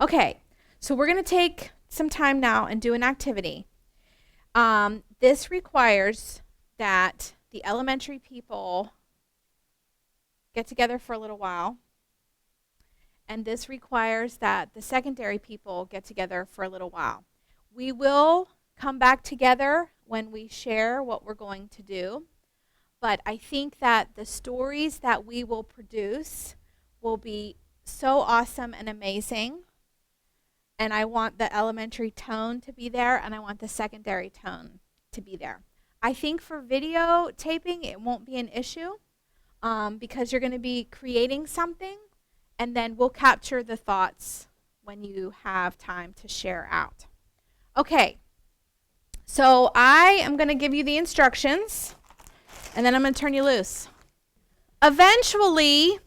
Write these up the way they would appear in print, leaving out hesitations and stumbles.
Okay, so we're going to take some time now and do an activity. This requires that the elementary people get together for a little while, and this requires that the secondary people get together for a little while. We will come back together when we share what we're going to do, but I think that the stories that we will produce will be so awesome and amazing, and I want the elementary tone to be there, and I want the secondary tone to be there. I think for video taping, it won't be an issue because you're going to be creating something, and then we'll capture the thoughts when you have time to share out. Okay, so I am going to give you the instructions, and then I'm going to turn you loose. Eventually,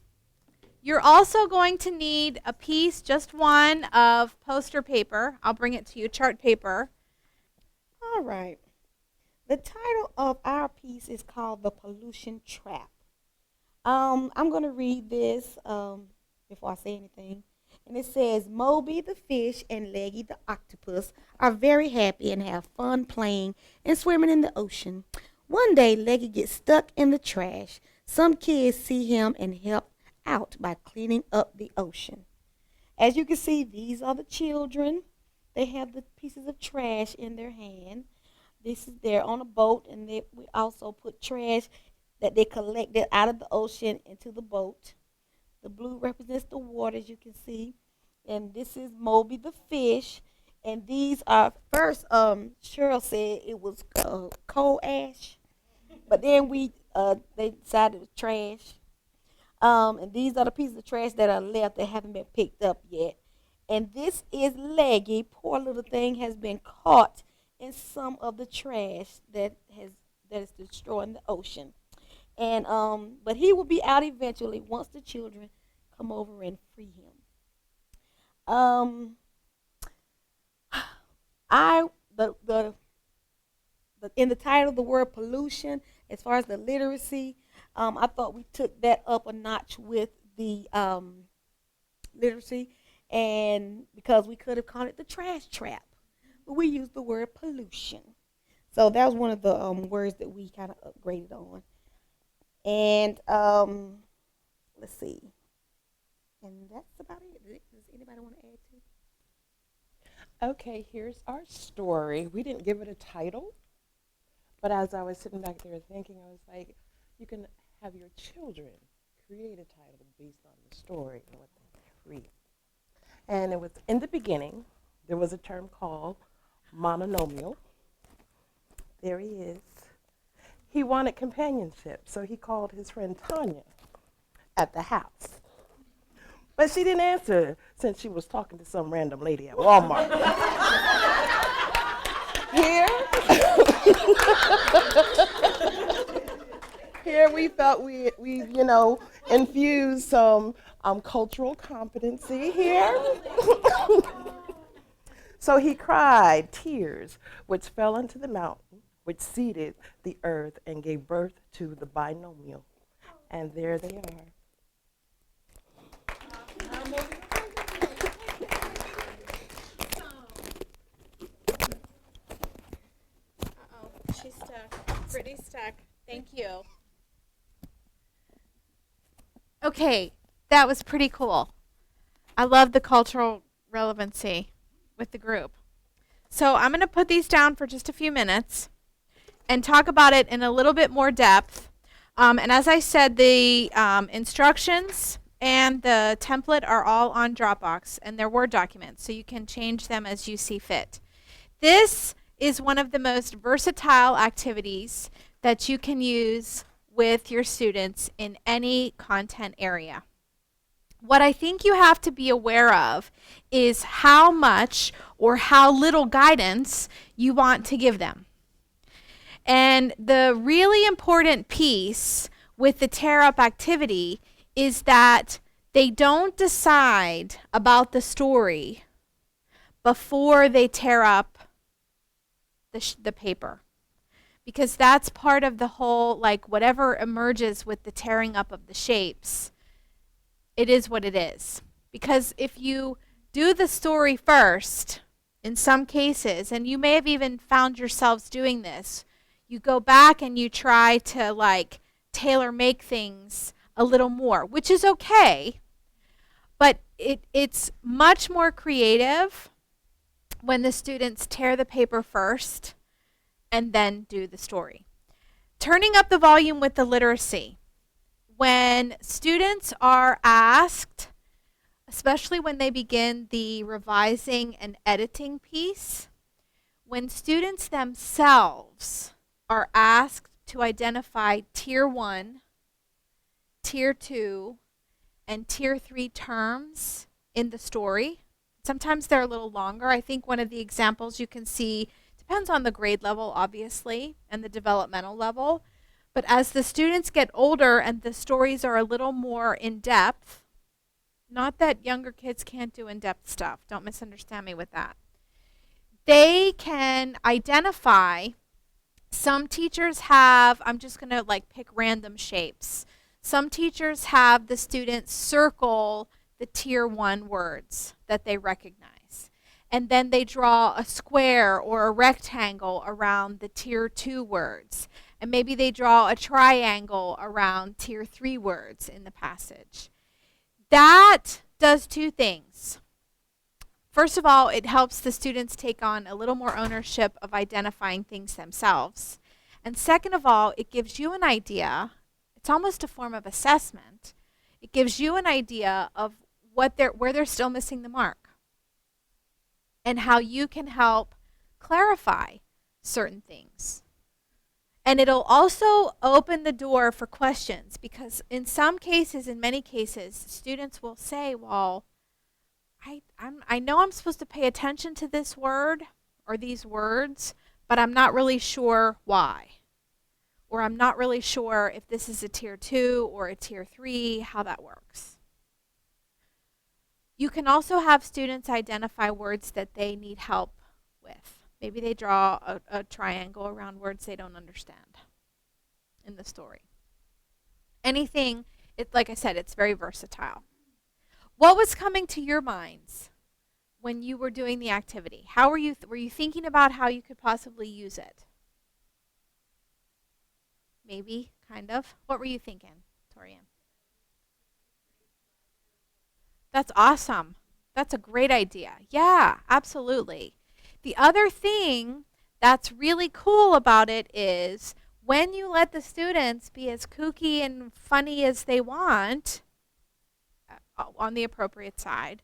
you're also going to need a piece, just one, of poster paper. I'll bring it to you, chart paper. All right. The title of our piece is called The Pollution Trap. I'm going to read this before I say anything. And it says, Moby the fish and Leggy the octopus are very happy and have fun playing and swimming in the ocean. One day, Leggy gets stuck in the trash. Some kids see him and help out by cleaning up the ocean. As you can see, these are the children. They have the pieces of trash in their hand. They're on a boat, and we also put trash that they collected out of the ocean into the boat. The blue represents the water, as you can see. And this is Moby the fish. And these are, first, Cheryl said it was coal ash. But then they decided it was trash. And these are the pieces of trash that are left that haven't been picked up yet. And this is Leggy. Poor little thing has been caught in some of the trash that is destroying the ocean. And but he will be out eventually once the children come over and free him. In the title, the word pollution, as far as the literacy, I thought we took that up a notch with the literacy, and because we could have called it the trash trap, but we used the word pollution. So that was one of the words that we kind of upgraded on. And let's see. And that's about it. Does anybody want to add to? Okay, here's our story. We didn't give it a title, but as I was sitting back there thinking, I was like, you can have your children create a title based on the story and what they read. And it was, in the beginning, there was a term called mononomial. There he is. He wanted companionship, so he called his friend Tanya at the house. But she didn't answer since she was talking to some random lady at Walmart. Here we felt we infused some cultural competency here. So he cried tears, which fell into the mountain, which seeded the earth and gave birth to the binomial. And there they are. She's stuck. Brittany's stuck. Thank you. Okay, that was pretty cool. I love the cultural relevancy with the group. So I'm going to put these down for just a few minutes and talk about it in a little bit more depth. And as I said, the instructions and the template are all on Dropbox, and they're Word documents, so you can change them as you see fit. This is one of the most versatile activities that you can use with your students in any content area. What I think you have to be aware of is how much or how little guidance you want to give them. And the really important piece with the tear up activity is that they don't decide about the story before they tear up the paper. Because that's part of the whole, like, whatever emerges with the tearing up of the shapes, it is what it is. Because if you do the story first in some cases, and you may have even found yourselves doing this. You go back and you try to like tailor make things a little more, which is okay, but it's much more creative when the students tear the paper first and then do the story. Turning up the volume with the literacy. When students are asked, especially when they begin the revising and editing piece, when students themselves are asked to identify Tier 1, Tier 2, and Tier 3 terms in the story, sometimes they're a little longer. I think one of the examples you can see depends on the grade level, obviously, and the developmental level. But as the students get older and the stories are a little more in depth, not that younger kids can't do in depth stuff, don't misunderstand me with that. They can identify, some teachers have, I'm just going to like pick random shapes. Some teachers have the students circle the Tier 1 words that they recognize. And then they draw a square or a rectangle around the Tier 2 words. And maybe they draw a triangle around Tier 3 words in the passage. That does two things. First of all, it helps the students take on a little more ownership of identifying things themselves. And second of all, it gives you an idea. It's almost a form of assessment. It gives you an idea of where they're still missing the mark and how you can help clarify certain things. And it'll also open the door for questions, because in some cases, in many cases, students will say, well, I know I'm supposed to pay attention to this word or these words, but I'm not really sure why. Or I'm not really sure if this is a Tier 2 or a Tier 3, how that works. You can also have students identify words that they need help with. Maybe they draw a triangle around words they don't understand in the story. Anything, like I said, it's very versatile. What was coming to your minds when you were doing the activity? How were you thinking about how you could possibly use it? Maybe, kind of. What were you thinking, Torian? That's awesome. That's a great idea. Yeah, absolutely. The other thing that's really cool about it is when you let the students be as kooky and funny as they want, on the appropriate side,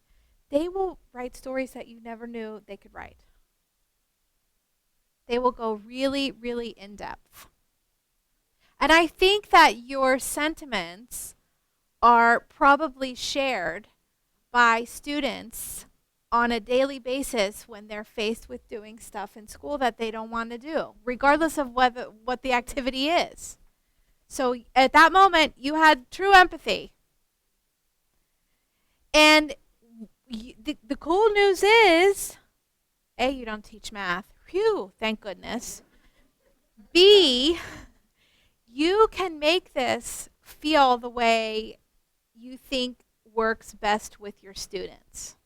they will write stories that you never knew they could write. They will go really, really in depth. And I think that your sentiments are probably shared by students on a daily basis when they're faced with doing stuff in school that they don't want to do, regardless of what the activity is. So at that moment, you had true empathy. And the cool news is, A, you don't teach math. Phew, thank goodness. B, you can make this feel the way you think works best with your students,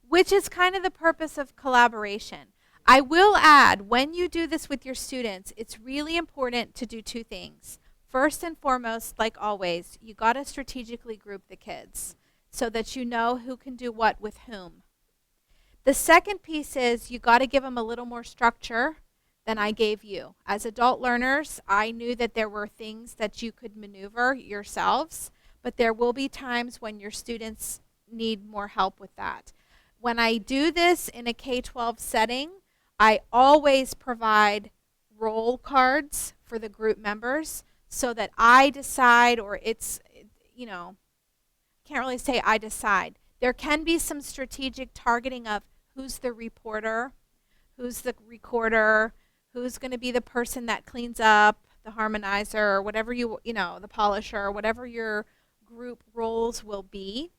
which is kind of the purpose of collaboration. I will add, when you do this with your students, it's really important to do two things. First and foremost, like always, you got to strategically group the kids so that you know who can do what with whom. The second piece is you got to give them a little more structure than I gave you. As adult learners, I knew that there were things that you could maneuver yourselves, but there will be times when your students need more help with that. When I do this in a K-12 setting, I always provide role cards for the group members so that I decide, or it's, can't really say I decide. There can be some strategic targeting of who's the reporter, who's the recorder, who's going to be the person that cleans up, the harmonizer, or whatever the polisher, whatever your group roles will be.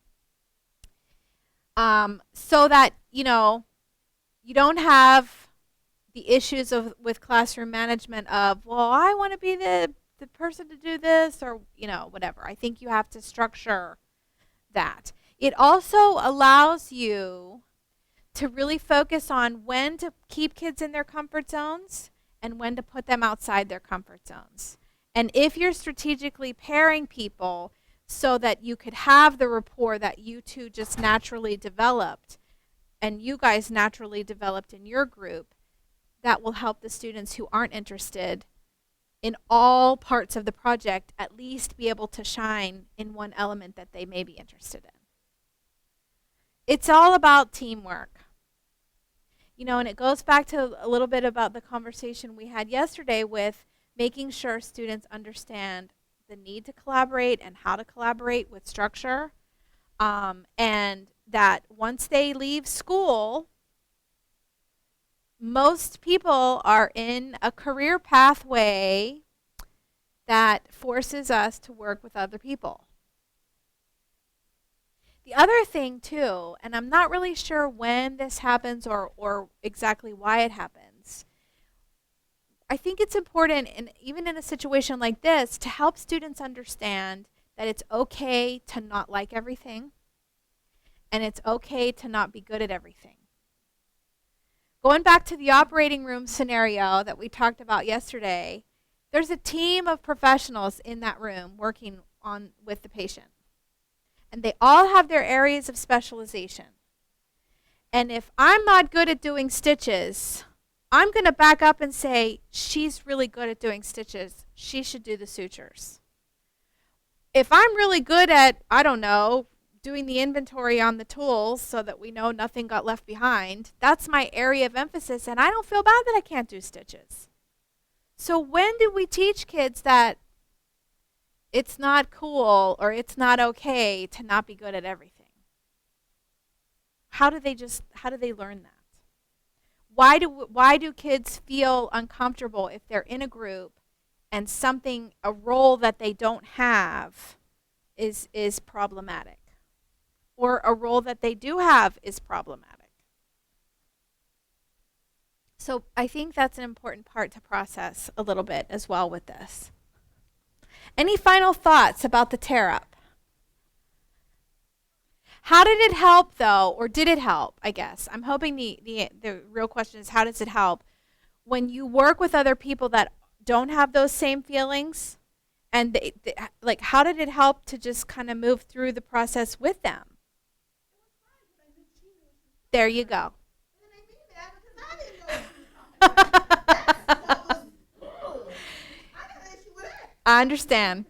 So that, you don't have the issues with classroom management of, well, I want to be the person to do this, or, whatever. I think you have to structure that. It also allows you to really focus on when to keep kids in their comfort zones and when to put them outside their comfort zones. And if you're strategically pairing people so that you could have the rapport that you two just naturally developed and you guys naturally developed in your group, that will help the students who aren't interested in all parts of the project at least be able to shine in one element that they may be interested in. It's all about teamwork. You know, and it goes back to a little bit about the conversation we had yesterday with making sure students understand the need to collaborate and how to collaborate with structure. And that once they leave school, most people are in a career pathway that forces us to work with other people. The other thing too, and I'm not really sure when this happens or exactly why it happens, I think it's important, even in a situation like this, to help students understand that it's okay to not like everything and it's okay to not be good at everything. Going back to the operating room scenario that we talked about yesterday, there's a team of professionals in that room working on with the patient. And they all have their areas of specialization. And if I'm not good at doing stitches, I'm going to back up and say, she's really good at doing stitches. She should do the sutures. If I'm really good at, I don't know, doing the inventory on the tools so that we know nothing got left behind, that's my area of emphasis, and I don't feel bad that I can't do stitches. So when do we teach kids that it's not cool or it's not okay to not be good at everything? How do they learn that? Why do kids feel uncomfortable if they're in a group and a role that they don't have is problematic? Or a role that they do have is problematic? So I think that's an important part to process a little bit as well with this. Any final thoughts about the tear-up? How did it help, though, or did it help, I guess? I'm hoping the real question is, how does it help when you work with other people that don't have those same feelings? And like, how did it help to just kind of move through the process with them? There you go. I understand.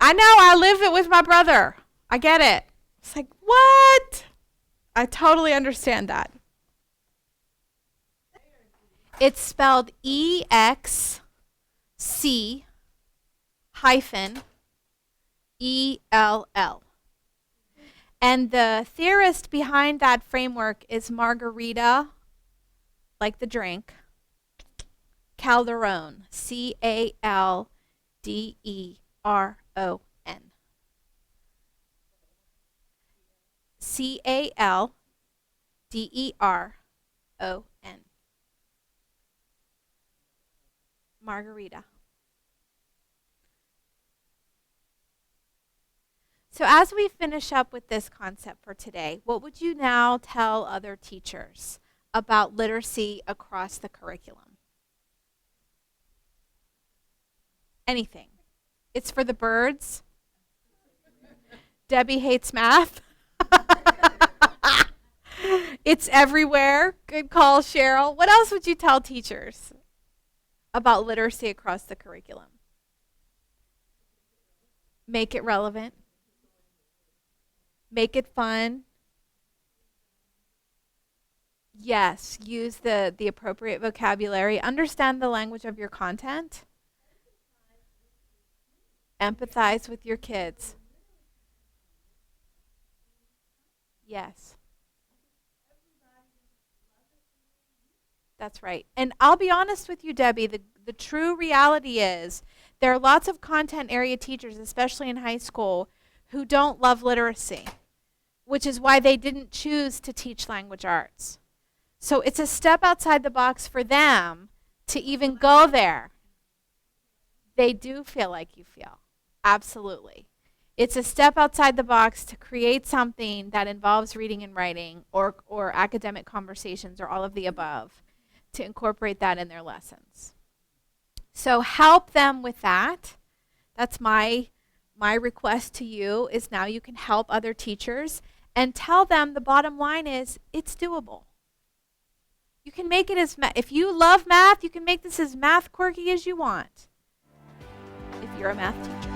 I know. I live it with my brother. I get it. It's like, what? I totally understand that. It's spelled EXC hyphen ELL. And the theorist behind that framework is Margarita, like the drink, Calderon, CALDERON. CALDERON. Margarita. So as we finish up with this concept for today, what would you now tell other teachers about literacy across the curriculum? Anything. It's for the birds. Debbie hates math. It's everywhere. Good call, Cheryl. What else would you tell teachers about literacy across the curriculum? Make it relevant. Make it fun. Yes, use the appropriate vocabulary. Understand the language of your content. Empathize with your kids. Yes. That's right. And I'll be honest with you, Debbie, the true reality is there are lots of content area teachers, especially in high school, who don't love literacy, which is why they didn't choose to teach language arts. So it's a step outside the box for them to even go there. They do feel like you feel. Absolutely. It's a step outside the box to create something that involves reading and writing or academic conversations or all of the above to incorporate that in their lessons. So help them with that. That's my request to you is now you can help other teachers and tell them the bottom line is it's doable. You can make it as if you love math, you can make this as math quirky as you want if you're a math teacher.